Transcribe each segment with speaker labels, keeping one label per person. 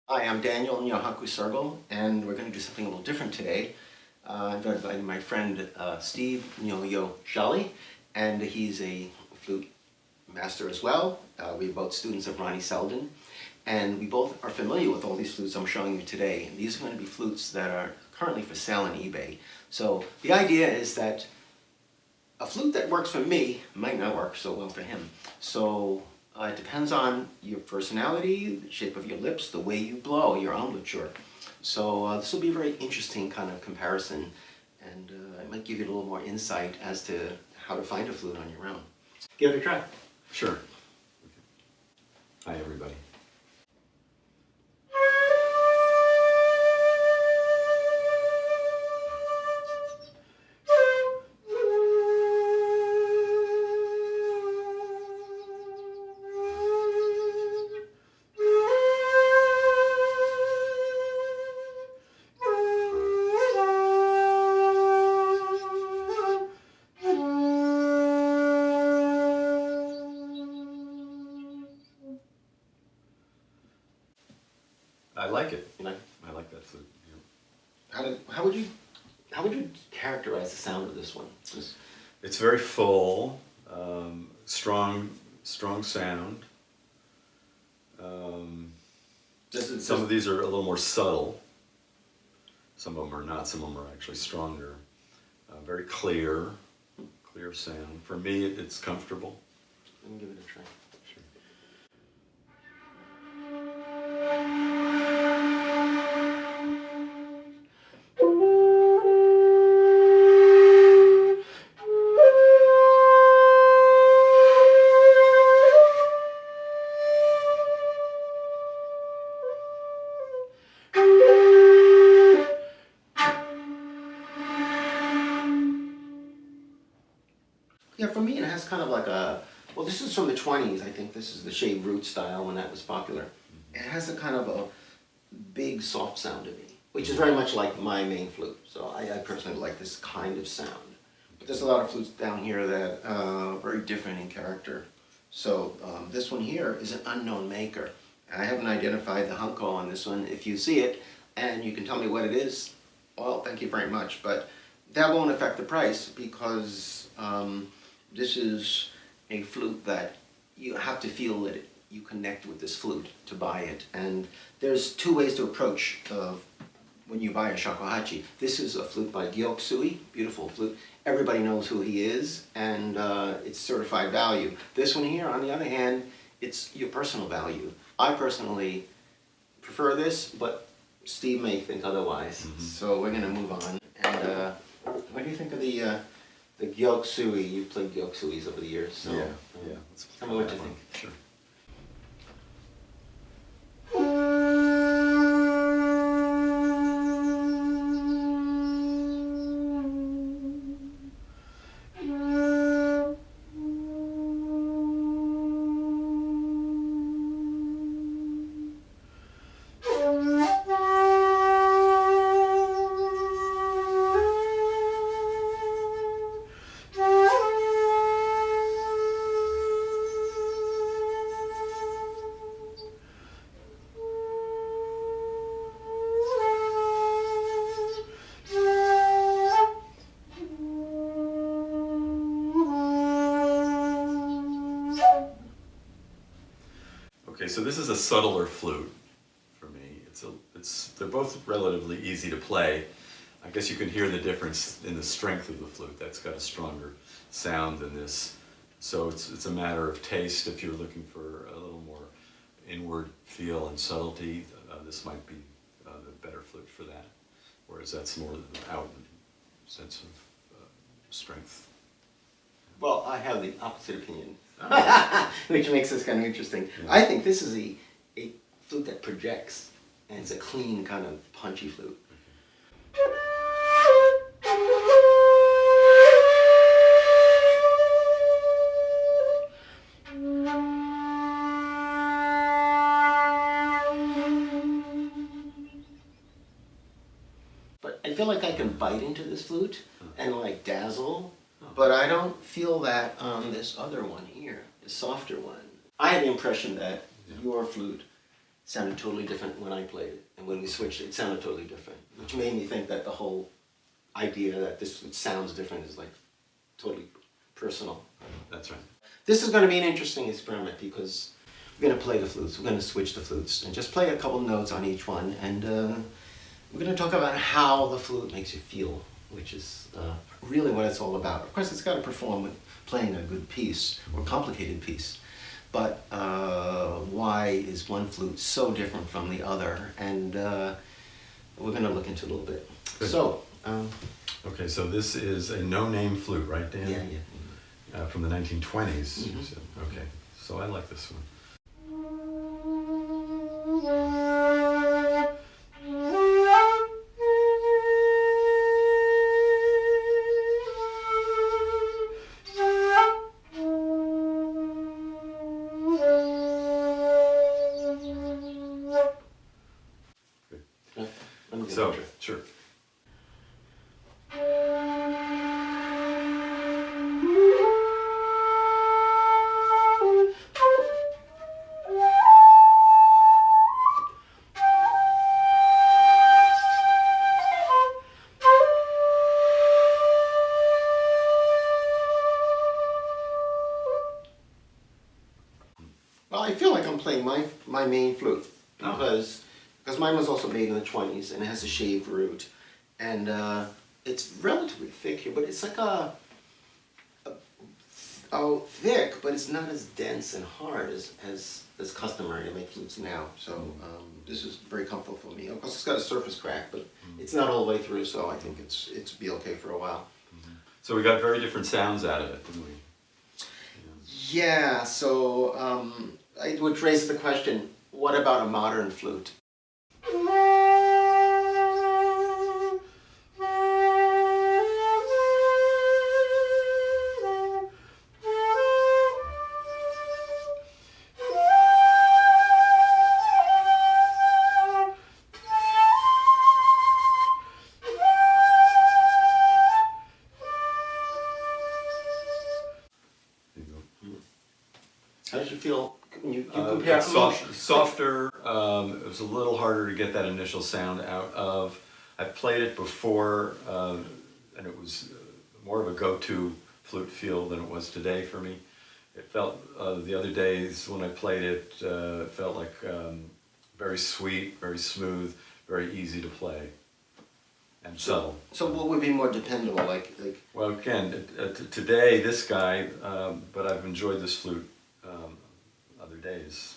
Speaker 1: Hi, I'm Daniel Nyohaku, and we're going to do something a little different today. I'm joined by my friend Steve Nyohaku, and he's a flute master as well. We're both students of Ronnie Selden, and we both are familiar with all these flutes I'm showing you today. And these are going to be flutes that are currently for sale on eBay. So the idea is that a flute that works for me might not work so well for him. So it depends on your personality, the shape of your lips, the way you blow, your embouchure. So this will be a very interesting kind of comparison, and it might give you a little more insight as to how to find a flute on your own. Give it a try.
Speaker 2: Sure. Okay. Hi, everybody. I like it.
Speaker 1: You like?
Speaker 2: I like that flute.
Speaker 1: Yeah. How would you characterize the sound of this one?
Speaker 2: It's very full, strong sound. Some of these are a little more subtle. Some of them are not. Some of them are actually stronger. Very clear sound. For me, it's comfortable.
Speaker 1: Let me give it a try.
Speaker 2: Sure.
Speaker 1: Yeah, for me it has kind of like a, well, this is from the 20s. I think this is the shaved root style when that was popular. It has a kind of a big soft sound to me, which is very much like my main flute. So I personally like this kind of sound. But there's a lot of flutes down here that are very different in character. So this one here is an unknown maker. I haven't identified the hunko on this one. If you see it and you can tell me what it is, well, thank you very much. But that won't affect the price because this is a flute that you have to feel that you connect with this flute to buy it. And there's two ways to approach when you buy a shakuhachi. This is a flute by Gyoksui, beautiful flute. Everybody knows who he is, and it's certified value. This one here, on the other hand, it's your personal value. I personally prefer this, but Steve may think otherwise. So we're going to move on. And what do you think of the Gyoksui? You've played Gyoksuis over the years, so
Speaker 2: Yeah.
Speaker 1: tell me what you think.
Speaker 2: Sure. Okay, so this is a subtler flute for me. They're both relatively easy to play. I guess you can hear the difference in the strength of the flute. That's got a stronger sound than this. So it's a matter of taste. If you're looking for a little more inward feel and subtlety, this might be the better flute for that. Whereas that's more the outward sense of strength.
Speaker 1: Well, I have the opposite opinion, which makes this kind of interesting.
Speaker 2: Yeah.
Speaker 1: I think this is a flute that projects, and it's a clean kind of punchy flute. But I feel like I can bite into this flute and like dazzle, but I don't feel that on this other one here, the softer one. I had the impression that your flute sounded totally different when I played it. And when we switched it sounded totally different, which made me think that the whole idea that this sounds different is like totally personal.
Speaker 2: That's right.
Speaker 1: This is going to be an interesting experiment because we're going to play the flutes. We're going to switch the flutes and just play a couple notes on each one. And we're going to talk about how the flute makes you feel, which is really what it's all about. Of course, it's got to perform with playing a good piece or complicated piece. But why is one flute so different from the other? And we're going to look into it a little bit.
Speaker 2: Good.
Speaker 1: So.
Speaker 2: Okay, so this is a no-name flute, right, Dan?
Speaker 1: Yeah.
Speaker 2: From the 1920s.
Speaker 1: Mm-hmm.
Speaker 2: So, okay, so I like this one. Good.
Speaker 1: Let me get
Speaker 2: So,
Speaker 1: a picture.
Speaker 2: sure.
Speaker 1: Well, I feel like I'm playing my main flute
Speaker 2: Oh.
Speaker 1: because mine was also made in the 20s and it has a shaved root, and it's relatively thick here, but it's like thick, but it's not as dense and hard as customary to make flutes now. So this is very comfortable for me. Of course, it's got a surface crack, but it's not all the way through, so I think it's be okay for a while.
Speaker 2: So we got very different sounds out of it, didn't we?
Speaker 1: Yeah, so I would raise the question, what about a modern flute? How did you feel? You compare
Speaker 2: It's softer. It was a little harder to get that initial sound out of. I've played it before, and it was more of a go-to flute feel than it was today for me. It felt, the other days when I played it, it felt like very sweet, very smooth, very easy to play, and subtle.
Speaker 1: So what would be more dependable, like?
Speaker 2: Well, again, today this guy, but I've enjoyed this flute other days.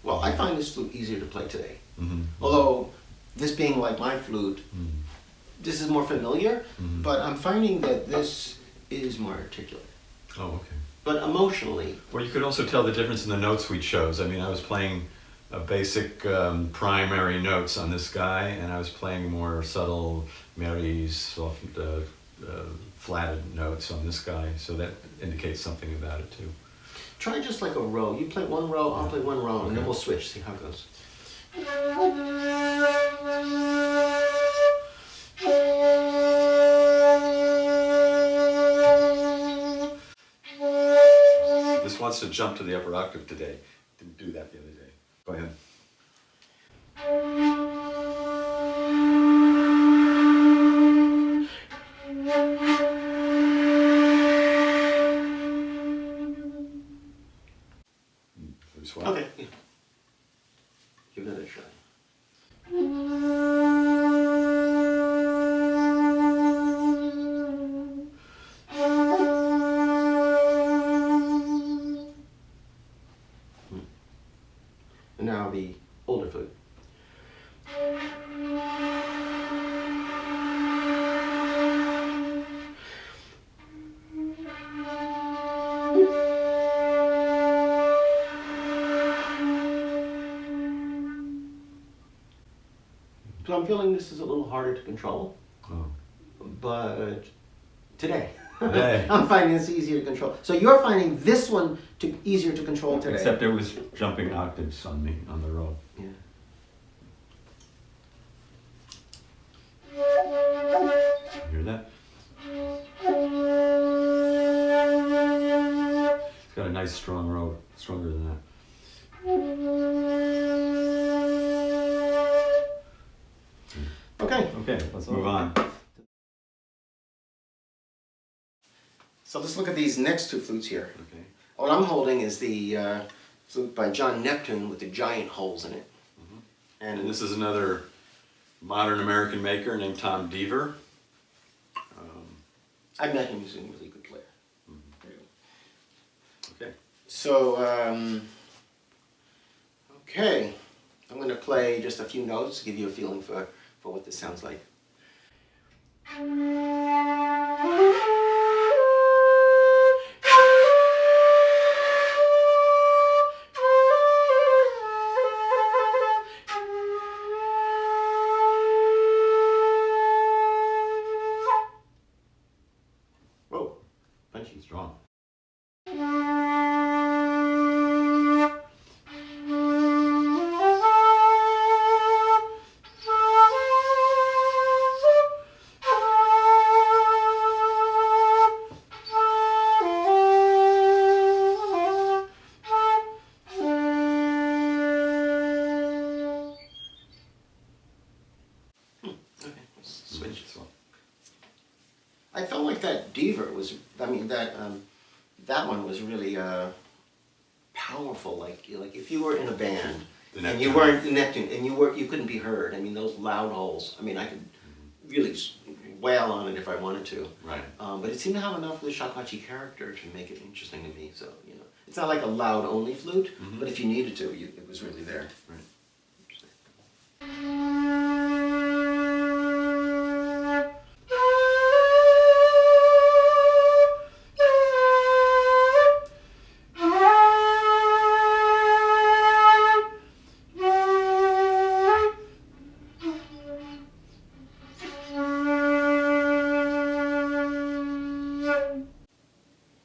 Speaker 1: Well, I find this flute easier to play today.
Speaker 2: Mm-hmm.
Speaker 1: Although, this being like my flute, this is more familiar, but I'm finding that this is more articulate.
Speaker 2: Oh, okay.
Speaker 1: But emotionally,
Speaker 2: Well, you could also tell the difference in the notes we chose. I mean, I was playing a basic primary notes on this guy, and I was playing more subtle, merry, soft, flatted notes on this guy, so that indicates something about it too.
Speaker 1: try just like a row. You play one row, I'll play one row, and then
Speaker 2: Okay.
Speaker 1: we'll switch, see how it goes.
Speaker 2: This wants to jump to the upper octave today. Didn't do that the other day. Go ahead. Very swell.
Speaker 1: Okay, yeah. Give it a try. And now the older flute. So I'm feeling this is a little harder to control.
Speaker 2: Oh.
Speaker 1: but today.
Speaker 2: Today.
Speaker 1: I'm finding this easier to control. So you're finding this one easier to control today.
Speaker 2: Except it was jumping octaves on me on the row.
Speaker 1: Yeah.
Speaker 2: Hear that? It's got a nice strong row, stronger than that.
Speaker 1: Okay.
Speaker 2: Okay, let's move on.
Speaker 1: So let's look at these next two flutes here.
Speaker 2: Okay.
Speaker 1: What I'm holding is the flute by John Neptune with the giant holes in it.
Speaker 2: Mm-hmm.
Speaker 1: And
Speaker 2: And this is another modern American maker named Tom Deaver.
Speaker 1: I met him. He's a really good player.
Speaker 2: Okay.
Speaker 1: So, okay. I'm going to play just a few notes to give you a feeling for what this sounds like.
Speaker 2: Whoa, punchy, strong.
Speaker 1: Okay, let's switch.
Speaker 2: So,
Speaker 1: I felt like that Deaver was, that one was really powerful. Like if you were in a band
Speaker 2: The
Speaker 1: and you
Speaker 2: Neptune.
Speaker 1: weren't Neptune and you couldn't be heard. I mean, those loud holes. I mean, I could really wail on it if I wanted to.
Speaker 2: right.
Speaker 1: But it seemed to have enough of the Shakuhachi character to make it interesting to me. So it's not like a loud only flute, but if you needed to, it was really there.
Speaker 2: Right.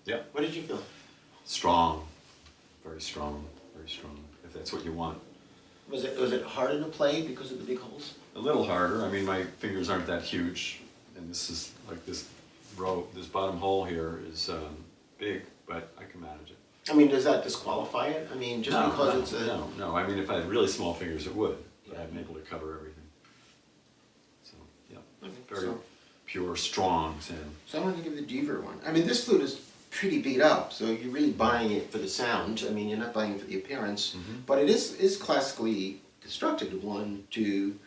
Speaker 2: Yeah.
Speaker 1: What did you feel?
Speaker 2: Strong. Very strong. Very strong. If that's what you want.
Speaker 1: Was it harder to play because of the big holes?
Speaker 2: A little harder. I mean, my fingers aren't that huge, and this is like this row. This bottom hole here is big, but I can manage it.
Speaker 1: I mean, does that disqualify it? I mean, just because it's a...
Speaker 2: No. I mean, if I had really small fingers, it would. But
Speaker 1: Yeah.
Speaker 2: I'm able to cover everything. So yeah,
Speaker 1: Okay,
Speaker 2: very
Speaker 1: so-
Speaker 2: pure, strong sound.
Speaker 1: So I'm going to give the Deaver one. I mean, this flute is pretty beat up, so you're really buying it for the sound. I mean, you're not buying it for the appearance, but it is classically constructed. 1, 2,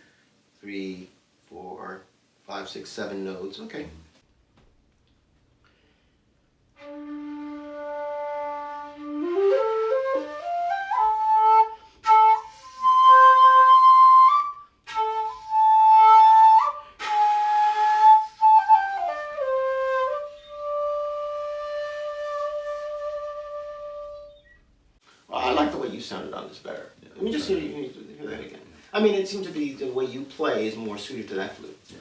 Speaker 1: 3, 4, 5, 6, 7 notes. Okay. Well, I like the way you sounded on this better.
Speaker 2: Yeah,
Speaker 1: Let me just hear that again. I mean, it seemed to be the way you play is more suited to that flute.
Speaker 2: Yeah.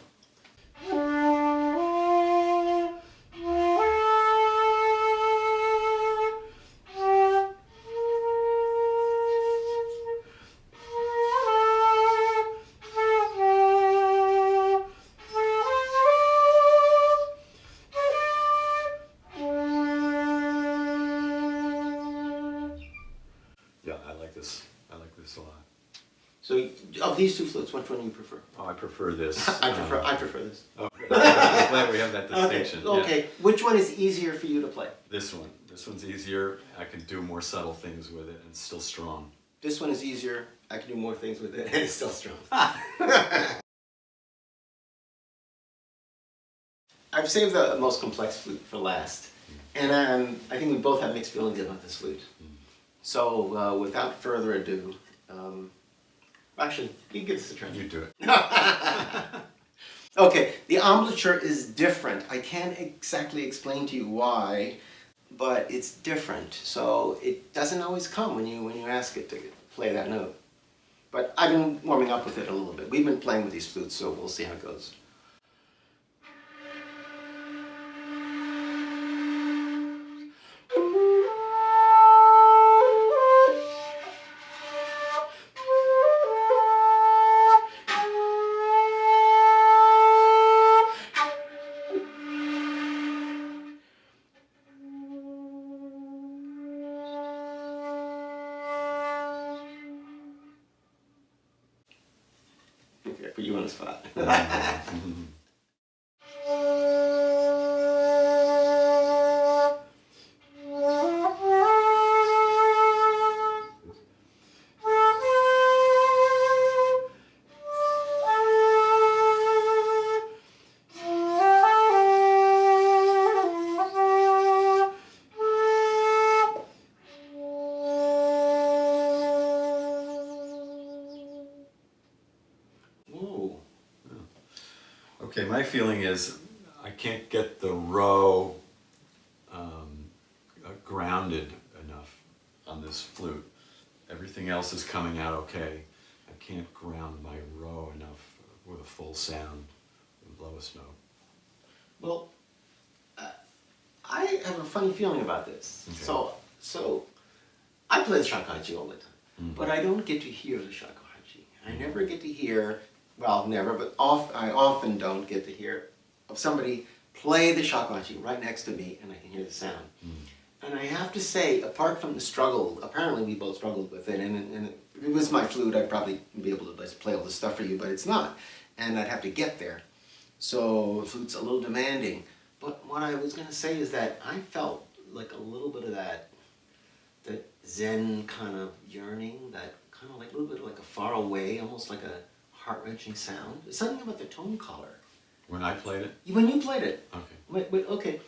Speaker 2: Yeah, I like this. I like this a lot.
Speaker 1: So, of these two flutes, which one do you prefer?
Speaker 2: Oh, I prefer this.
Speaker 1: I prefer this.
Speaker 2: Oh, I'm glad we have that distinction.
Speaker 1: Okay.
Speaker 2: Yeah.
Speaker 1: Okay. Which one is easier for you to play?
Speaker 2: This one. This one's easier. I can do more subtle things with it, and it's still strong.
Speaker 1: This one is easier. I can do more things with it, and it's still strong. I've saved the most complex flute for last, and I think we both have mixed feelings about this flute. So, without further ado, actually, you give this a try.
Speaker 2: You do it.
Speaker 1: Okay, the embouchure is different. I can't exactly explain to you why, but it's different. So it doesn't always come when you ask it to play that note. But I've been warming up with it a little bit. We've been playing with these flutes, so we'll see how it goes. Okay, put you on the spot. Whoa.
Speaker 2: Okay, my feeling is I can't get the row grounded enough on this flute. Everything else is coming out okay. I can't ground my row enough with a full sound and blow a note.
Speaker 1: Well, I have a funny feeling about this.
Speaker 2: Okay.
Speaker 1: So I play the shakuhachi all the time, but I don't get to hear the shakuhachi. I never get to hear, well, never, but I often don't get to hear of somebody play the shakuhachi right next to me and I can hear the sound. And I have to say, apart from the struggle, apparently we both struggled with it, and if it was my flute, I'd probably be able to play all this stuff for you, but it's not. And I'd have to get there. So flute's a little demanding. But what I was going to say is that I felt like a little bit of that Zen kind of yearning, that kind of like a little bit like a far away, almost like a heart-wrenching sound. There's something about the tone color.
Speaker 2: When I played it?
Speaker 1: When you played it.
Speaker 2: Okay.
Speaker 1: Wait, okay.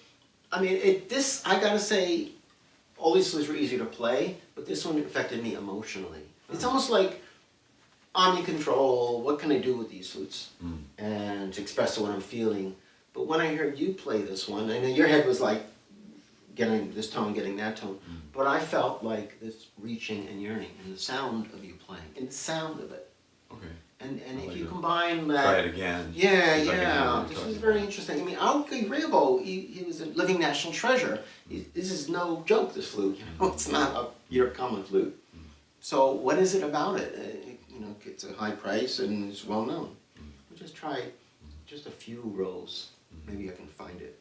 Speaker 1: I mean, I gotta say, all these flutes were easier to play, but this one affected me emotionally. It's almost like I'm in control, what can I do with these flutes? And to express what I'm feeling. But when I heard you play this one, I know your head was like getting this tone, getting that tone, but I felt like this reaching and yearning in the sound of you playing, in the sound of it.
Speaker 2: Okay.
Speaker 1: And
Speaker 2: I'll
Speaker 1: if you
Speaker 2: let
Speaker 1: combine that...
Speaker 2: Try it again.
Speaker 1: Yeah,
Speaker 2: See if I can hear what
Speaker 1: yeah.
Speaker 2: you're
Speaker 1: This
Speaker 2: talking
Speaker 1: is very
Speaker 2: about.
Speaker 1: interesting. I mean, Aoki Reibo, he was a living national treasure. This is no joke, this flute. You know, it's not your common flute. So what is it about it? You know, it's a high price and it's well known. We'll just try just a few rows. Maybe I can find it.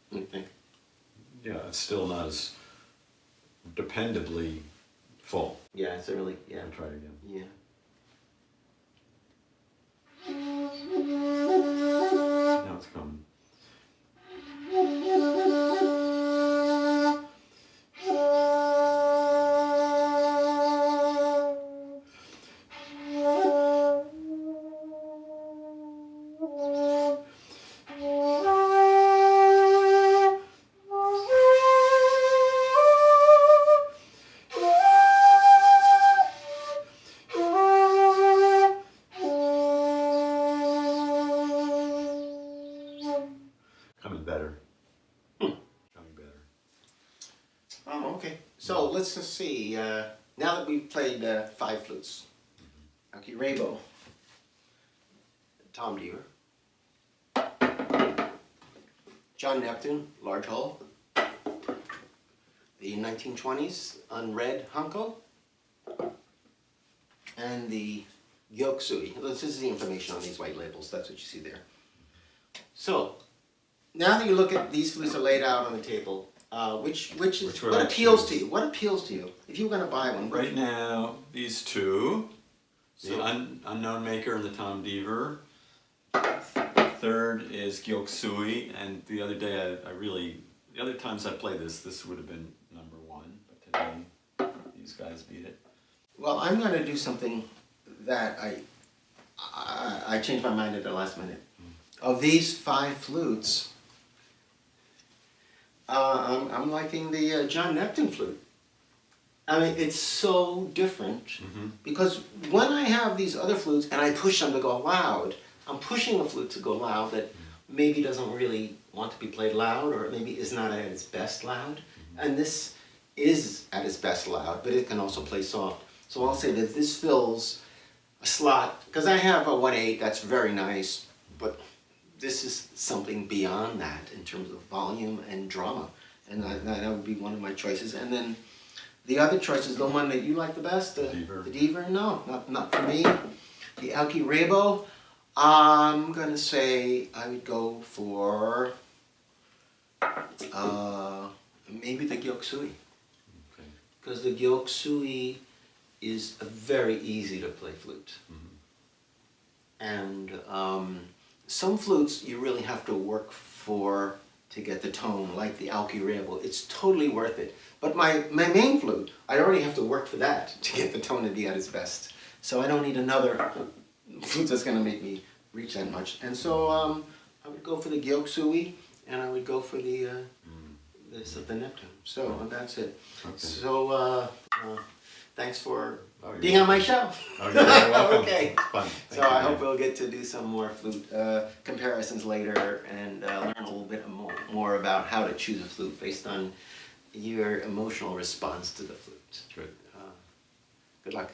Speaker 1: What do you think?
Speaker 2: Yeah, it's still not as dependably full.
Speaker 1: Yeah, it's a really, yeah.
Speaker 2: I'll try it again.
Speaker 1: Yeah.
Speaker 2: Now it's coming. Coming better. Coming better.
Speaker 1: Oh, okay. So let's just see. Now that we've played 5 flutes, Aoki Reibo, Tom Deaver, John Neptune, large hull, the 1920s unread Hanko, and the Gyoksui. This is the information on these white labels. That's what you see there. So now that you look at these flutes are laid out on the table, which is
Speaker 2: would
Speaker 1: what
Speaker 2: I
Speaker 1: appeals to
Speaker 2: choose?
Speaker 1: you? What appeals to you? If you were going to buy one,
Speaker 2: Right now, these two, the
Speaker 1: So-
Speaker 2: unknown maker and the Tom Deaver. Third is Gyoksui, and the other day the other times I played this would have been number 1, but today these guys beat it.
Speaker 1: Well, I'm going to do something that I changed my mind at the last minute. Of these 5 flutes, I'm liking the John Neptune flute. I mean, it's so different because when I have these other flutes and I push them to go loud, I'm pushing the flute to go loud that maybe doesn't really want to be played loud or maybe is not at its best loud. And this is at its best loud, but it can also play soft. So I'll say that this fills a slot, because I have a 1/8 that's very nice, but this is something beyond that in terms of volume and drama. And that would be one of my choices. And then the other choice is the one that you like the best, the Deaver. No, not for me. The Aoki Reibo, I'm gonna say I would go for maybe the Gyoksui.
Speaker 2: Okay.
Speaker 1: Because the Gyoksui is a very easy to play flute. And some flutes you really have to work for to get the tone, like the Aoki Reibo. It's totally worth it. But my main flute, I already have to work for that to get the tone to be at its best. So I don't need another flute that's going to make me reach that much. And so I would go for the Gyoksui, and I would go for the Neptune. So that's it.
Speaker 2: Okay.
Speaker 1: So thanks for being on my show.
Speaker 2: Oh, you're very welcome.
Speaker 1: Okay.
Speaker 2: Fun.
Speaker 1: So I hope we'll get to do some more flute comparisons later and learn a little bit more about how to choose a flute based on your emotional response to the flute.
Speaker 2: Good.
Speaker 1: Good luck.